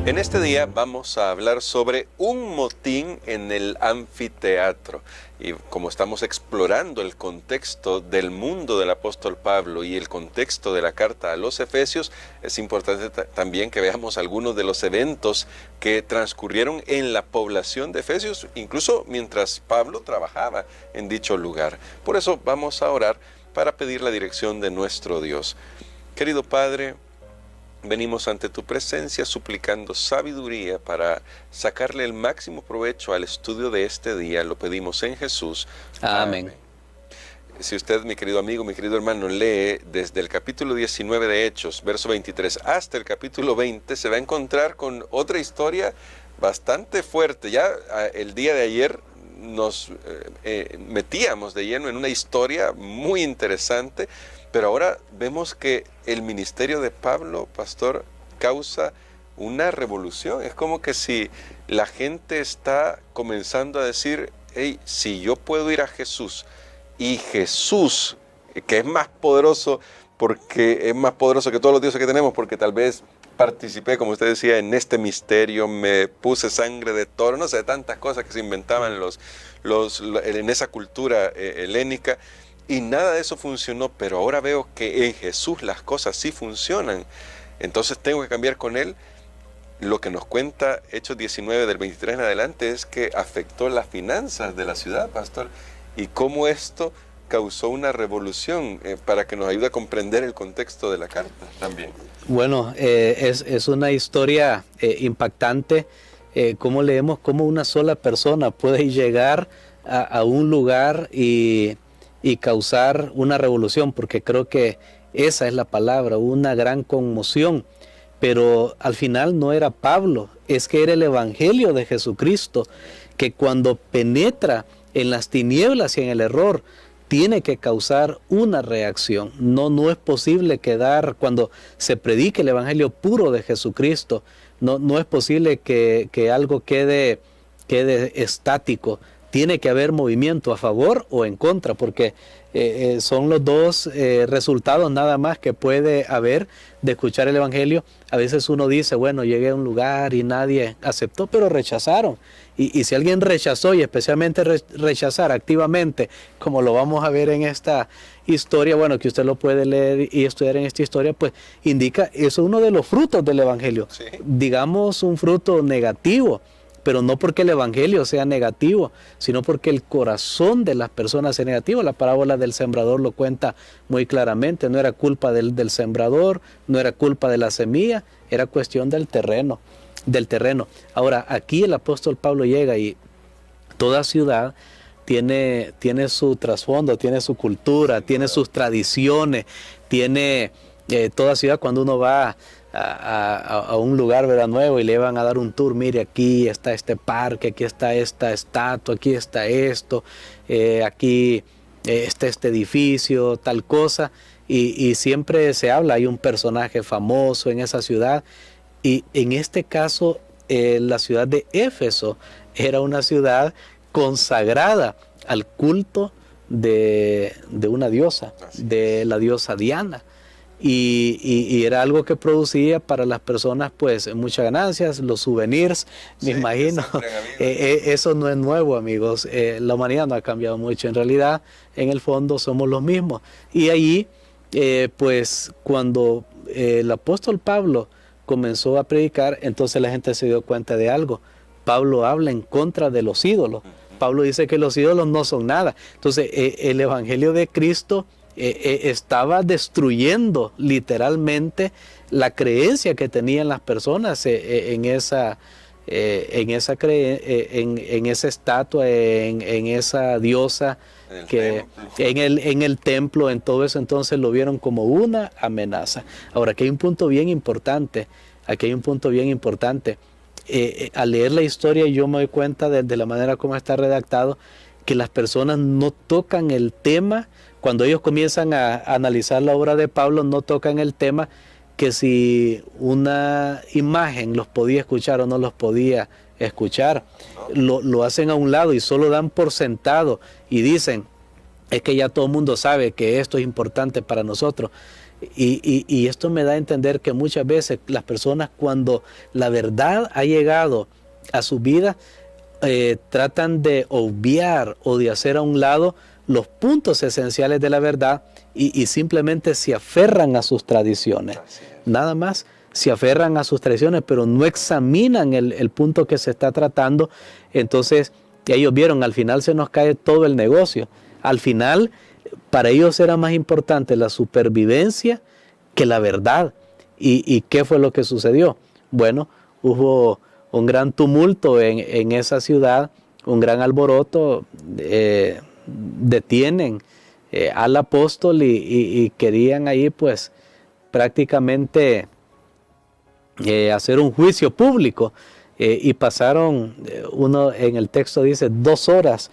En este día vamos a hablar sobre un motín en el anfiteatro. Y como estamos explorando el contexto del mundo del apóstol Pablo y el contexto de la carta a los Efesios, es importante también que veamos algunos de los eventos que transcurrieron en la población de Efesios, incluso mientras Pablo trabajaba en dicho lugar. Por eso vamos a orar para pedir la dirección de nuestro Dios. Querido Padre, venimos ante tu presencia suplicando sabiduría para sacarle el máximo provecho al estudio de este día. Lo pedimos en Jesús. Amén. Si usted, mi querido amigo, mi querido hermano, lee desde el capítulo 19 de Hechos, verso 23, hasta el capítulo 20, se va a encontrar con otra historia bastante fuerte. Ya el día de ayer nos metíamos de lleno en una historia muy interesante, pero ahora vemos que el ministerio de Pablo, pastor, causa una revolución. Es como que si la gente está comenzando a decir, hey, si yo puedo ir a Jesús, y Jesús, que es más poderoso, porque es más poderoso que todos los dioses que tenemos, porque tal vez participé, como usted decía, en este misterio, me puse sangre de toro, no sé, tantas cosas que se inventaban en esa cultura helénica, y nada de eso funcionó, pero ahora veo que en Jesús las cosas sí funcionan. Entonces tengo que cambiar con Él. Lo que nos cuenta Hechos 19 del 23 en adelante es que afectó las finanzas de la ciudad, pastor, y cómo esto causó una revolución para que nos ayude a comprender el contexto de la carta también. Bueno, es una historia impactante, cómo leemos cómo una sola persona puede llegar a un lugar y causar una revolución, porque creo que esa es la palabra, una gran conmoción. Pero al final no era Pablo, es que era el Evangelio de Jesucristo, que cuando penetra en las tinieblas y en el error, tiene que causar una reacción. No es posible quedar, cuando se predique el Evangelio puro de Jesucristo, no es posible que algo quede estático. Tiene que haber movimiento a favor o en contra, porque son los dos resultados nada más que puede haber de escuchar el Evangelio. A veces uno dice, bueno, llegué a un lugar y nadie aceptó, pero rechazaron. Y si alguien rechazó, y especialmente rechazar activamente, como lo vamos a ver en esta historia, bueno, que usted lo puede leer y estudiar en esta historia, pues indica, eso es uno de los frutos del Evangelio. Sí. Digamos un fruto negativo, pero no porque el Evangelio sea negativo, sino porque el corazón de las personas es negativo. La parábola del sembrador lo cuenta muy claramente. No era culpa del sembrador, no era culpa de la semilla, era cuestión del terreno. Ahora, aquí el apóstol Pablo llega y toda ciudad tiene su trasfondo, tiene su cultura, tiene sus tradiciones, tiene toda ciudad. Cuando uno va a un lugar, ¿verdad?, nuevo, y le van a dar un tour, mire, aquí está este parque, aquí está esta estatua, aquí está esto, aquí está este edificio, tal cosa, y siempre se habla, hay un personaje famoso en esa ciudad, y en este caso la ciudad de Éfeso era una ciudad consagrada al culto de una diosa, de la diosa Diana. Y era algo que producía para las personas pues muchas ganancias, los souvenirs, me imagino. Eso no es nuevo, amigos. La humanidad no ha cambiado mucho. En realidad, en el fondo, somos los mismos. Y ahí, pues, cuando el apóstol Pablo comenzó a predicar, entonces la gente se dio cuenta de algo. Pablo habla en contra de los ídolos. Pablo dice que los ídolos no son nada. Entonces, el Evangelio de Cristo estaba destruyendo literalmente la creencia que tenían las personas en esa estatua, en esa diosa, en el templo, en todo eso. Entonces lo vieron como una amenaza. Ahora, aquí hay un punto bien importante. Al leer la historia, yo me doy cuenta de la manera como está redactado, que las personas no tocan el tema. Cuando ellos comienzan a analizar la obra de Pablo, no tocan el tema que si una imagen los podía escuchar o no los podía escuchar. Lo hacen a un lado y solo dan por sentado y dicen, es que ya todo el mundo sabe que esto es importante para nosotros. Y esto me da a entender que muchas veces las personas, cuando la verdad ha llegado a su vida, tratan de obviar o de hacer a un lado los puntos esenciales de la verdad y simplemente se aferran a sus tradiciones. Nada más se aferran a sus tradiciones, pero no examinan el punto que se está tratando. Entonces, ellos vieron, al final se nos cae todo el negocio. Al final, para ellos era más importante la supervivencia que la verdad. ¿Y qué fue lo que sucedió? Bueno, hubo un gran tumulto en esa ciudad, un gran alboroto, detienen al apóstol y querían ahí pues prácticamente hacer un juicio público, y pasaron, uno en el texto dice 2 horas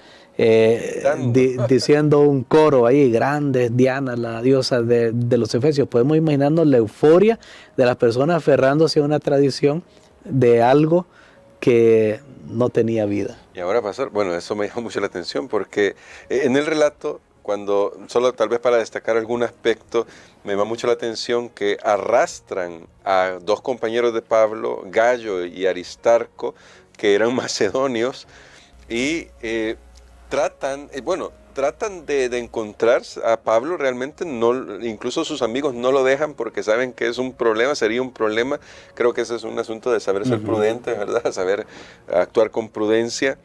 diciendo un coro ahí, grande Diana, la diosa de los efesios. Podemos imaginarnos la euforia de las personas aferrándose a una tradición de algo que no tenía vida. Y ahora, pastor, bueno, eso me llamó mucho la atención porque en el relato, cuando, solo tal vez para destacar algún aspecto, me llama mucho la atención que arrastran a 2 compañeros de Pablo, Gallo y Aristarco, que eran macedonios, y tratan de encontrar a Pablo. Realmente no, incluso sus amigos no lo dejan porque saben que es un problema, sería un problema. Creo que ese es un asunto de saber ser prudente, ¿verdad? Saber actuar con prudencia.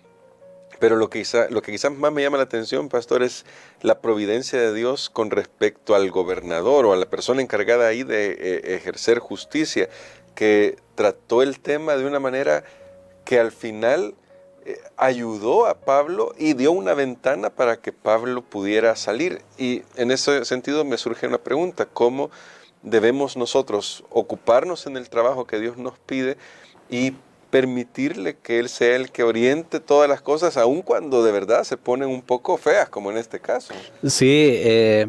Pero lo que quizás más me llama la atención, pastor, es la providencia de Dios con respecto al gobernador o a la persona encargada ahí de ejercer justicia, que trató el tema de una manera que al final ayudó a Pablo y dio una ventana para que Pablo pudiera salir. Y en ese sentido me surge una pregunta: ¿cómo debemos nosotros ocuparnos en el trabajo que Dios nos pide y permitirle que Él sea el que oriente todas las cosas, aun cuando de verdad se ponen un poco feas, como en este caso? Sí,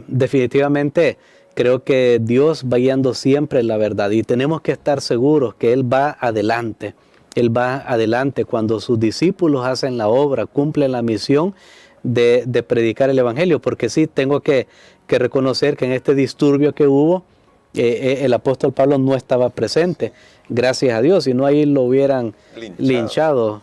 definitivamente creo que Dios va guiando siempre la verdad y tenemos que estar seguros que Él va adelante. Él va adelante cuando sus discípulos hacen la obra, cumplen la misión de predicar el Evangelio, porque sí, tengo que reconocer que en este disturbio que hubo, el apóstol Pablo no estaba presente, gracias a Dios, si no ahí lo hubieran linchado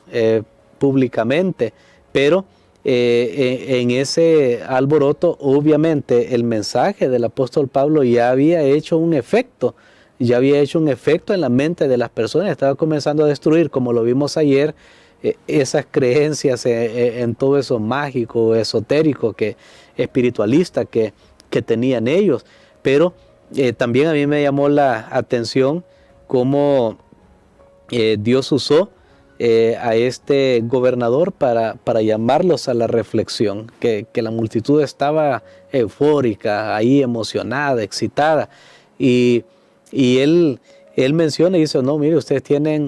públicamente. Pero en ese alboroto, obviamente, el mensaje del apóstol Pablo ya había hecho un efecto, en la mente de las personas. Estaba comenzando a destruir, como lo vimos ayer, esas creencias en todo eso mágico, esotérico, espiritualista que tenían ellos. Pero también a mí me llamó la atención cómo Dios usó a este gobernador para llamarlos a la reflexión, que la multitud estaba eufórica, ahí emocionada, excitada, y él menciona y dice: no, mire, ustedes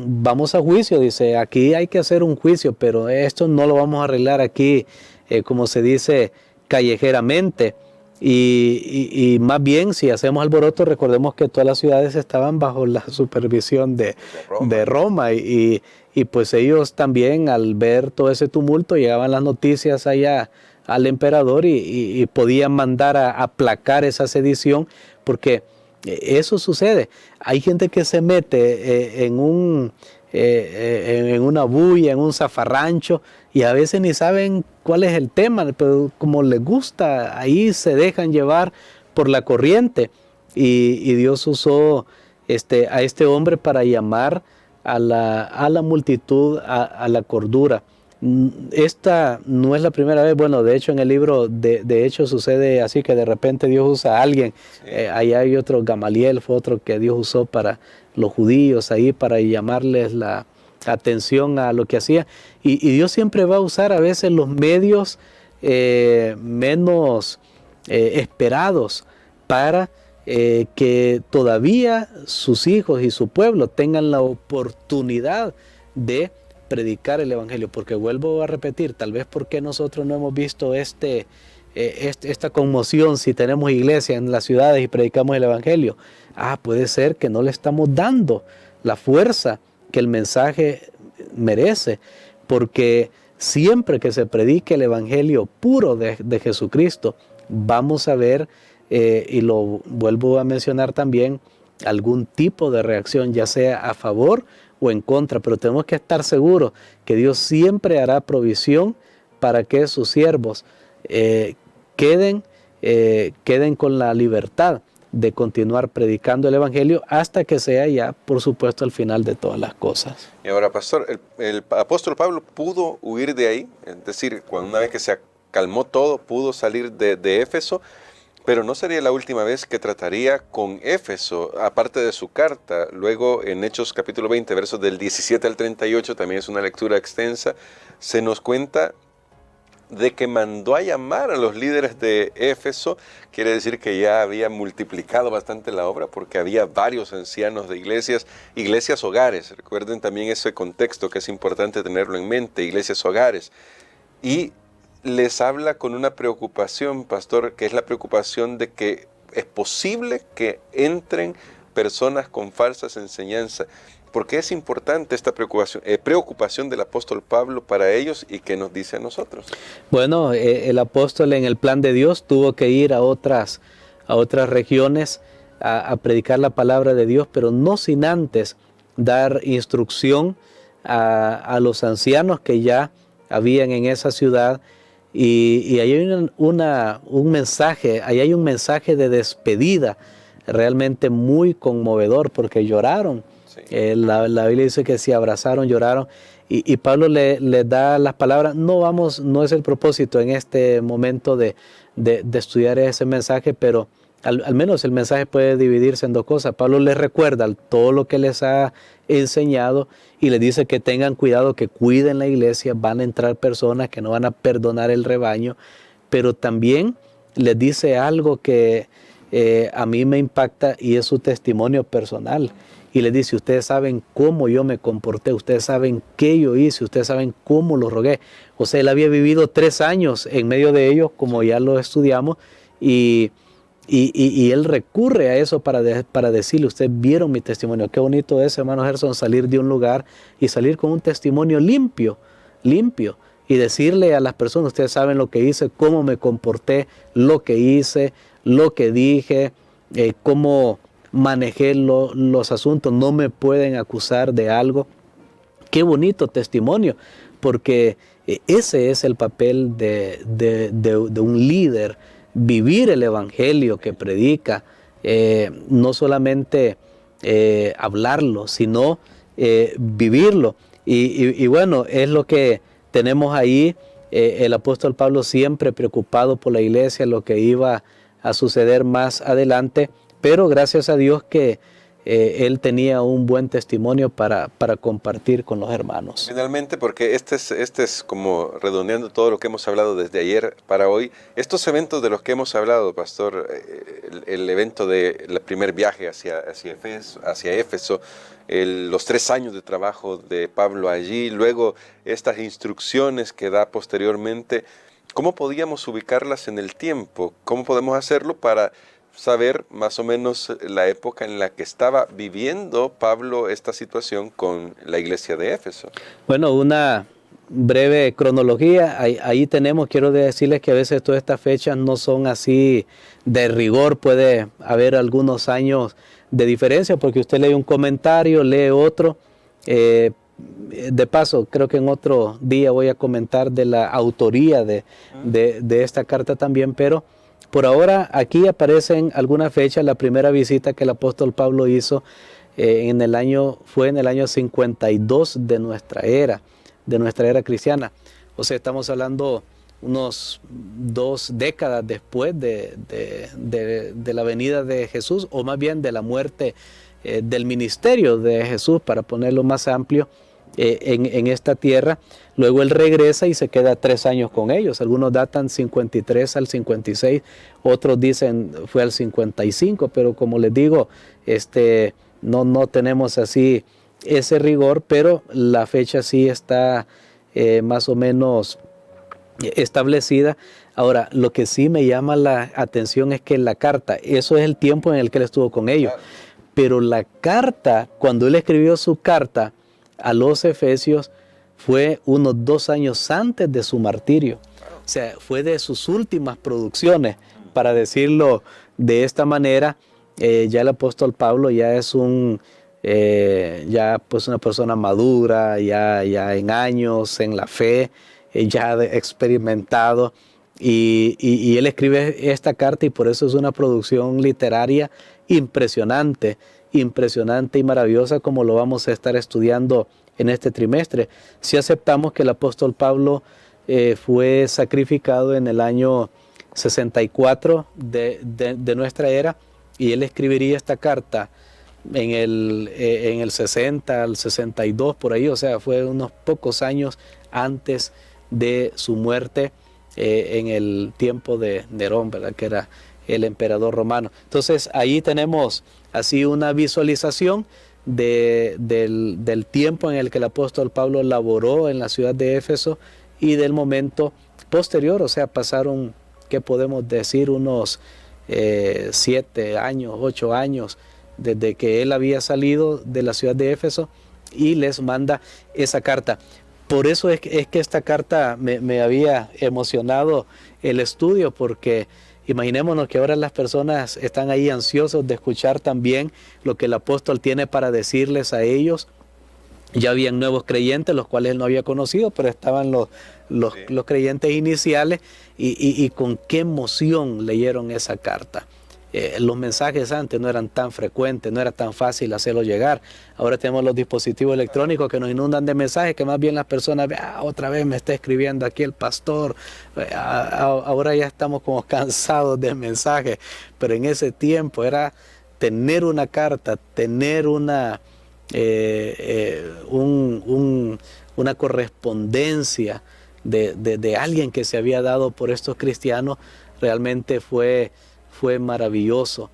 vamos a juicio, dice, aquí hay que hacer un juicio, pero esto no lo vamos a arreglar aquí, como se dice, callejeramente. Y más bien, si hacemos alboroto, recordemos que todas las ciudades estaban bajo la supervisión de Roma y pues ellos también, al ver todo ese tumulto, llegaban las noticias allá al emperador y podían mandar a aplacar esa sedición, porque eso sucede. Hay gente que se mete en una bulla, en un zafarrancho, y a veces ni saben cuál es el tema, pero como les gusta, ahí se dejan llevar por la corriente. Y Dios usó a este hombre para llamar a la multitud a la cordura. Esta no es la primera vez. Bueno, de hecho en el libro de Hechos sucede así, que de repente Dios usa a alguien. Ahí hay otro, Gamaliel fue otro que Dios usó para los judíos, ahí para llamarles la atención a lo que hacía. Y Dios siempre va a usar a veces los medios menos esperados para que todavía sus hijos y su pueblo tengan la oportunidad de predicar el Evangelio. Porque vuelvo a repetir, tal vez porque nosotros no hemos visto esta conmoción si tenemos iglesia en las ciudades y predicamos el Evangelio. Puede ser que no le estamos dando la fuerza que el mensaje merece, porque siempre que se predique el evangelio puro de Jesucristo, vamos a ver, y lo vuelvo a mencionar también, algún tipo de reacción, ya sea a favor o en contra, pero tenemos que estar seguros que Dios siempre hará provisión para que sus siervos queden con la libertad de continuar predicando el evangelio hasta que sea ya, por supuesto, el final de todas las cosas. Y ahora, pastor, el apóstol Pablo pudo huir de ahí, es decir, una vez que se calmó todo, pudo salir de Éfeso, pero no sería la última vez que trataría con Éfeso, aparte de su carta. Luego, en Hechos capítulo 20, versos del 17 al 38, también es una lectura extensa, se nos cuenta de que mandó a llamar a los líderes de Éfeso. Quiere decir que ya había multiplicado bastante la obra, porque había varios ancianos de iglesias hogares. Recuerden también ese contexto, que es importante tenerlo en mente, iglesias hogares. Y les habla con una preocupación, pastor, que es la preocupación de que es posible que entren personas con falsas enseñanzas. ¿Por qué es importante esta preocupación del apóstol Pablo para ellos, y qué nos dice a nosotros? Bueno, el apóstol, en el plan de Dios, tuvo que ir a otras regiones a predicar la palabra de Dios, pero no sin antes dar instrucción a los ancianos que ya habían en esa ciudad. Y ahí hay un mensaje de despedida realmente muy conmovedor, porque lloraron. Sí. La Biblia dice que se abrazaron, lloraron, y Pablo le da las palabras. No es el propósito en este momento de estudiar ese mensaje, pero al menos el mensaje puede dividirse en dos cosas. Pablo les recuerda todo lo que les ha enseñado y les dice que tengan cuidado, que cuiden la iglesia, van a entrar personas que no van a perdonar el rebaño, pero también les dice algo que a mí me impacta, y es su testimonio personal. Y les dice: ustedes saben cómo yo me comporté, ustedes saben qué yo hice, ustedes saben cómo lo rogué. O sea, él había vivido 3 años en medio de ellos, como ya lo estudiamos, y él recurre a eso para decirle: ustedes vieron mi testimonio. Qué bonito es, hermano Gerson, salir de un lugar y salir con un testimonio limpio, y decirle a las personas: ustedes saben lo que hice, cómo me comporté, lo que hice, lo que dije, cómo manejé los asuntos, no me pueden acusar de algo. Qué bonito testimonio, porque ese es el papel de un líder: vivir el evangelio que predica, no solamente hablarlo, sino vivirlo. Y bueno, es lo que tenemos ahí. El apóstol Pablo siempre preocupado por la iglesia, lo que iba a suceder más adelante, pero gracias a Dios que él tenía un buen testimonio para compartir con los hermanos. Finalmente, porque este es como redondeando todo lo que hemos hablado desde ayer para hoy, estos eventos de los que hemos hablado, pastor, el evento del primer viaje hacia Éfeso, los 3 años de trabajo de Pablo allí, luego estas instrucciones que da posteriormente, ¿cómo podíamos ubicarlas en el tiempo? ¿Cómo podemos hacerlo para saber más o menos la época en la que estaba viviendo Pablo esta situación con la iglesia de Éfeso? Bueno, una breve cronología, ahí tenemos, quiero decirles que a veces todas estas fechas no son así de rigor, puede haber algunos años de diferencia, porque usted lee un comentario, lee otro. De paso, creo que en otro día voy a comentar de la autoría de esta carta también, pero por ahora aquí aparecen algunas fechas. La primera visita que el apóstol Pablo hizo fue en el año 52 de nuestra era cristiana. O sea, estamos hablando unos 2 décadas después de la venida de Jesús, o más bien de la muerte del ministerio de Jesús, para ponerlo más amplio, en esta tierra. Luego él regresa y se queda 3 años con ellos. Algunos datan 53 al 56, otros dicen fue al 55, pero como les digo, no tenemos así ese rigor, pero la fecha sí está más o menos establecida. Ahora, lo que sí me llama la atención es que la carta, eso es el tiempo en el que él estuvo con ellos, pero la carta, cuando él escribió su carta a los Efesios, fue unos 2 años antes de su martirio. O sea, fue de sus últimas producciones, para decirlo de esta manera. Ya el apóstol Pablo ya es ya pues una persona madura, ya en años, en la fe, ya experimentado. Y él escribe esta carta, y por eso es una producción literaria impresionante y maravillosa, como lo vamos a estar estudiando en este trimestre. Si aceptamos que el apóstol Pablo fue sacrificado en el año 64 de nuestra era, y él escribiría esta carta en el 60 al 62, por ahí, o sea, fue unos pocos años antes de su muerte, en el tiempo de Nerón, ¿verdad?, que era el emperador romano. Entonces ahí tenemos así una visualización del tiempo en el que el apóstol Pablo laboró en la ciudad de Éfeso, y del momento posterior, o sea, pasaron, ¿qué podemos decir?, unos 7 años, 8 años, desde que él había salido de la ciudad de Éfeso, y les manda esa carta. Por eso es que esta carta me había emocionado el estudio, porque imaginémonos que ahora las personas están ahí ansiosos de escuchar también lo que el apóstol tiene para decirles a ellos. Ya habían nuevos creyentes, los cuales él no había conocido, pero estaban los creyentes iniciales, y con qué emoción leyeron esa carta. Los mensajes antes no eran tan frecuentes, no era tan fácil hacerlos llegar. Ahora tenemos los dispositivos electrónicos que nos inundan de mensajes, que más bien las personas ven, otra vez me está escribiendo aquí el pastor. Ahora ya estamos como cansados de mensajes, pero en ese tiempo era tener una carta, tener una correspondencia de alguien que se había dado por estos cristianos. Realmente fue maravilloso,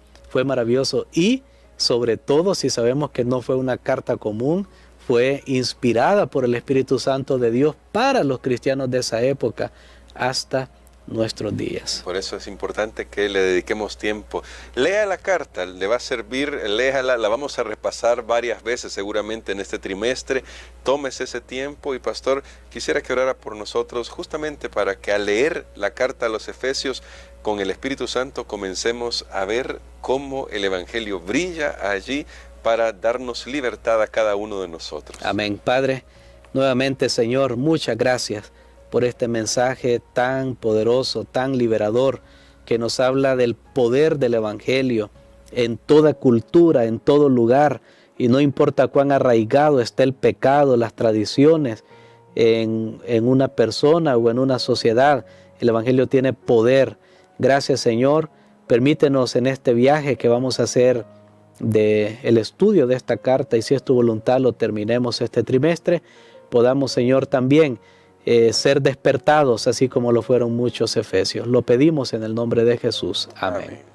y sobre todo, si sabemos que no fue una carta común, fue inspirada por el Espíritu Santo de Dios para los cristianos de esa época hasta nuestros días. Por eso es importante que le dediquemos tiempo. Lea la carta, le va a servir, léala, la vamos a repasar varias veces seguramente en este trimestre. Tómese ese tiempo, y pastor, quisiera que orara por nosotros, justamente para que al leer la carta a los Efesios, con el Espíritu Santo comencemos a ver cómo el Evangelio brilla allí para darnos libertad a cada uno de nosotros. Amén. Padre, nuevamente, Señor, muchas gracias por este mensaje tan poderoso, tan liberador, que nos habla del poder del Evangelio en toda cultura, en todo lugar, y no importa cuán arraigado esté el pecado, las tradiciones en una persona o en una sociedad, el Evangelio tiene poder. Gracias, Señor. Permítenos en este viaje que vamos a hacer del estudio de esta carta, y si es tu voluntad lo terminemos este trimestre, podamos, Señor, también ser despertados, así como lo fueron muchos efesios. Lo pedimos en el nombre de Jesús. Amén.